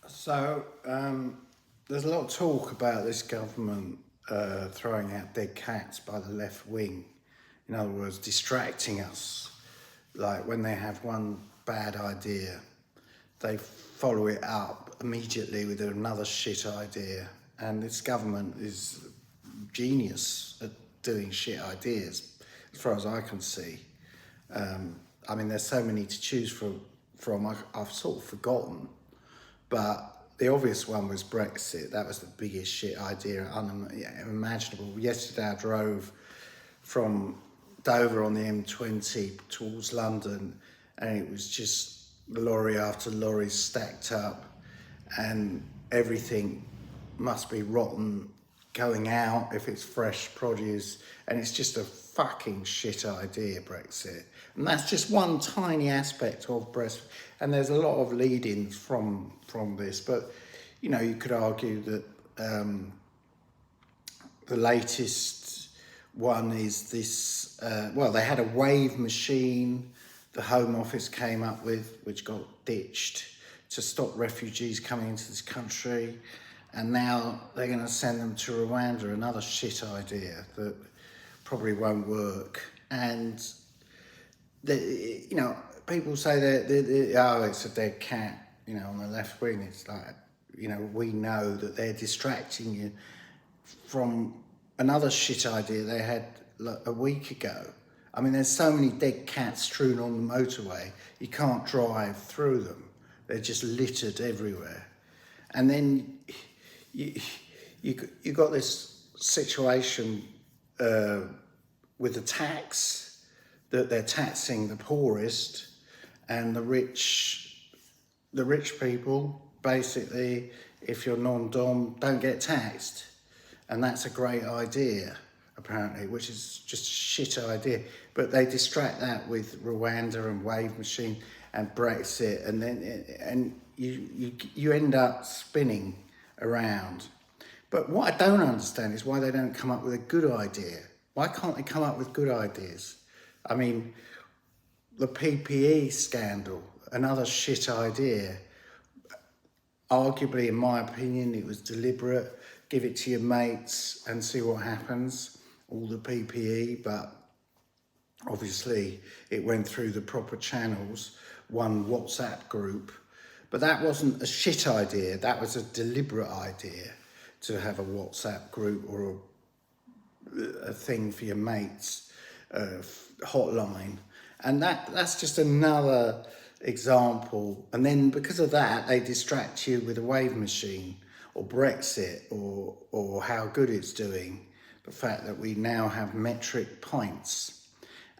So there's a lot of talk about this government throwing out dead cats by the left wing. In other words, distracting us. Like when they have one bad idea, they follow it up immediately with another shit idea. And this government is genius at doing shit ideas, as far as I can see. I mean, there's so many to choose from. I've sort of forgotten. But the obvious one was Brexit. That was the biggest shit idea, unimaginable. Yesterday I drove from Dover on the M20 towards London, and it was just lorry after lorry stacked up, and everything must be rotten going out if it's fresh produce, and it's just a fucking shit idea, Brexit. And that's just one tiny aspect of Brexit, and there's a lot of lead-ins from this, but you know, you could argue that the latest one is this, well, they had a wave machine the Home Office came up with, which got ditched to stop refugees coming into this country. And now they're going to send them to Rwanda, another shit idea that probably won't work. And, you know, people say that, oh, it's a dead cat, you know, on the left wing. It's like, you know, we know that they're distracting you from another shit idea they had like a week ago. I mean, there's so many dead cats strewn on the motorway, you can't drive through them. They're just littered everywhere. And then you got this situation with the tax, that they're taxing the poorest, and the rich people, basically, if you're non-dom, don't get taxed. And that's a great idea, apparently, which is just a shit idea. But they distract that with Rwanda and Wave Machine and Brexit, and then you end up spinning around. But what I don't understand is why they don't come up with a good idea. Why can't they come up with good ideas? I mean, the PPE scandal, another shit idea. Arguably, in my opinion, it was deliberate. Give it to your mates and see what happens, all the PPE, but obviously it went through the proper channels, one WhatsApp group. But that wasn't a shit idea, that was a deliberate idea to have a WhatsApp group or a thing for your mates, hotline. And that's just another example. And then because of that, they distract you with a wave machine or Brexit or how good it's doing. The fact that we now have metric points.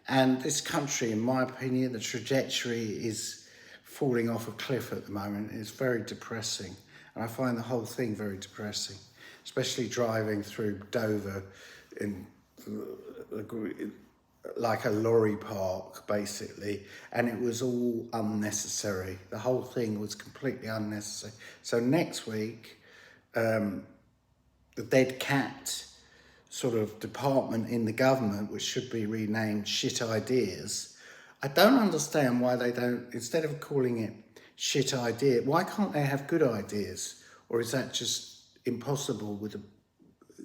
And this country, in my opinion, the trajectory is falling off a cliff at the moment. It's very depressing. And I find the whole thing very depressing, especially driving through Dover in like a lorry park, basically, and it was all unnecessary. The whole thing was completely unnecessary. So next week, the dead cat sort of department in the government, which should be renamed Shit Ideas, I don't understand why they don't, instead of calling it Shit Idea, why can't they have good ideas? Or is that just impossible with a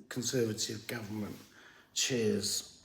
Conservative government? Cheers.